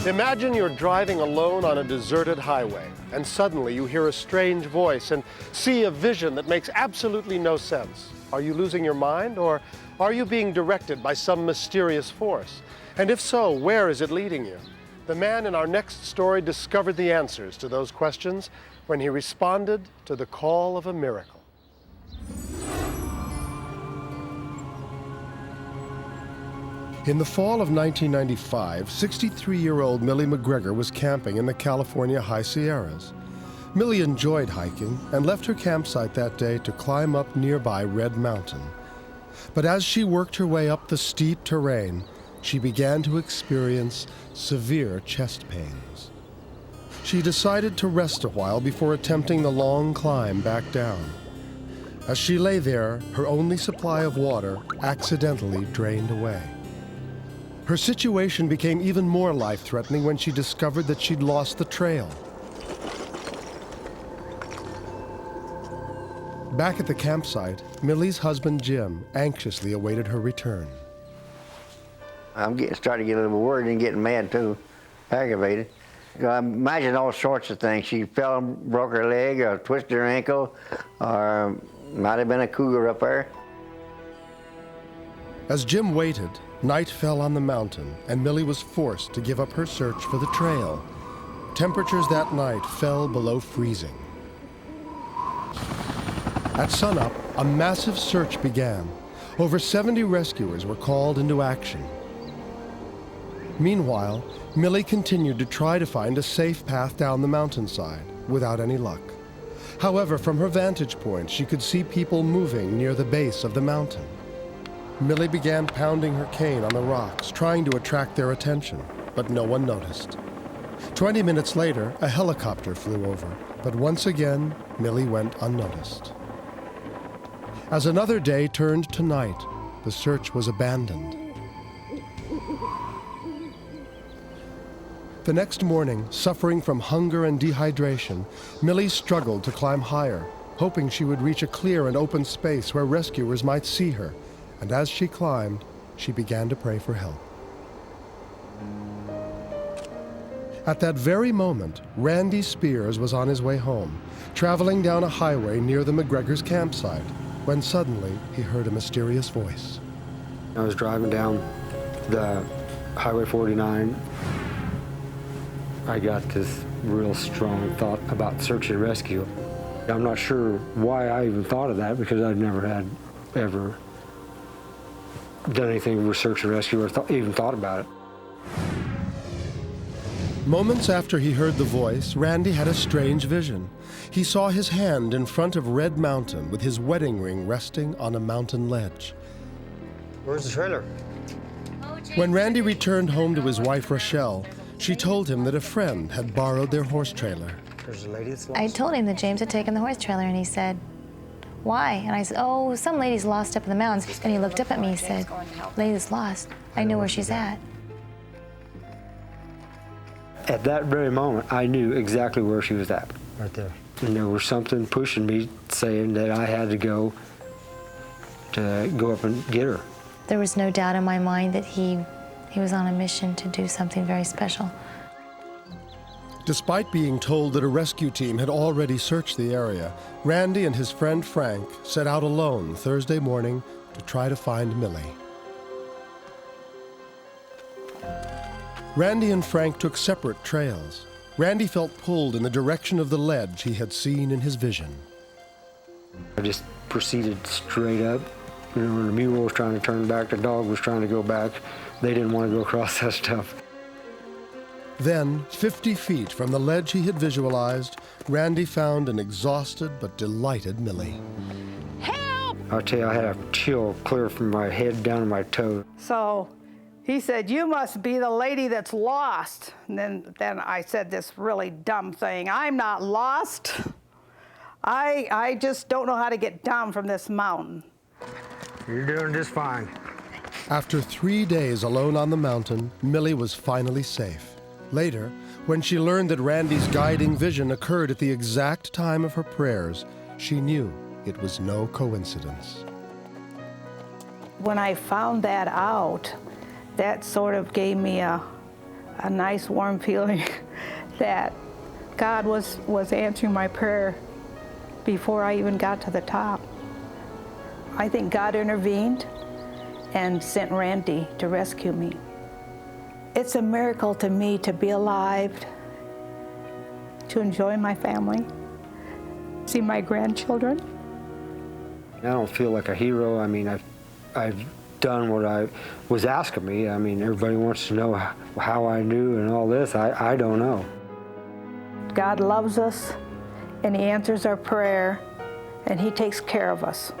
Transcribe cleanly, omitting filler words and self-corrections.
Imagine you're driving alone on a deserted highway, and suddenly you hear a strange voice and see a vision that makes absolutely no sense. Are you losing your mind, or are you being directed by some mysterious force? And if so, where is it leading you? The man in our next story discovered the answers to those questions when he responded to the call of a miracle. In the fall of 1995, 63-year-old Millie McGregor was camping in the California High Sierras. Millie enjoyed hiking and left her campsite that day to climb up nearby Red Mountain. But as she worked her way up the steep terrain, she began to experience severe chest pains. She decided to rest a while before attempting the long climb back down. As she lay there, her only supply of water accidentally drained away. Her situation became even more life-threatening when she discovered that she'd lost the trail. Back at the campsite, Millie's husband, Jim, anxiously awaited her return. I'm starting to get a little worried and getting mad too, aggravated. I imagine all sorts of things. She fell and broke her leg, or twisted her ankle, or might have been a cougar up there. As Jim waited, night fell on the mountain, and Millie was forced to give up her search for the trail. Temperatures that night fell below freezing. At sunup, a massive search began. Over 70 rescuers were called into action. Meanwhile, Millie continued to try to find a safe path down the mountainside, without any luck. However, from her vantage point, she could see people moving near the base of the mountain. Millie began pounding her cane on the rocks, trying to attract their attention, but no one noticed. 20 minutes later, a helicopter flew over, but once again, Millie went unnoticed. As another day turned to night, the search was abandoned. The next morning, suffering from hunger and dehydration, Millie struggled to climb higher, hoping she would reach a clear and open space where rescuers might see her. And as she climbed, she began to pray for help. At that very moment, Randy Spears was on his way home, traveling down a highway near the McGregor's campsite, when suddenly he heard a mysterious voice. I was driving down the Highway 49. I got this real strong thought about search and rescue. I'm not sure why I even thought of that, because I've never had ever done anything with search and rescue or even thought about it. Moments after he heard the voice, Randy had a strange vision. He saw his hand in front of Red Mountain with his wedding ring resting on a mountain ledge. Where's the trailer? When Randy returned home to his wife, Rochelle, she told him that a friend had borrowed their horse trailer. There's a lady that's lost. I told him that James had taken the horse trailer, and he said, "Why?" And I said, "Oh, some lady's lost up in the mountains." And he looked up at me and said, "Lady's lost. I know where she's at." At that very moment, I knew exactly where she was at. Right there. And there was something pushing me, saying that I had to go up and get her. There was no doubt in my mind that he was on a mission to do something very special. Despite being told that a rescue team had already searched the area, Randy and his friend Frank set out alone Thursday morning to try to find Millie. Randy and Frank took separate trails. Randy felt pulled in the direction of the ledge he had seen in his vision. I just proceeded straight up. You know, when the mule was trying to turn back, the dog was trying to go back. They didn't want to go across that stuff. Then, 50 feet from the ledge he had visualized, Randy found an exhausted but delighted Millie. Help! I'll tell you, I had a chill clear from my head down to my toe. So he said, "You must be the lady that's lost." And then I said this really dumb thing, "I'm not lost. I just don't know how to get down from this mountain." You're doing just fine. After 3 days alone on the mountain, Millie was finally safe. Later, when she learned that Randy's guiding vision occurred at the exact time of her prayers, she knew it was no coincidence. When I found that out, that sort of gave me a a nice warm feeling that God was answering my prayer before I even got to the top. I think God intervened and sent Randy to rescue me. It's a miracle to me to be alive, to enjoy my family, see my grandchildren. I don't feel like a hero. I mean, I've done what I was asked of me. I mean, everybody wants to know how I knew and all this. I don't know. God loves us, and He answers our prayer, and He takes care of us.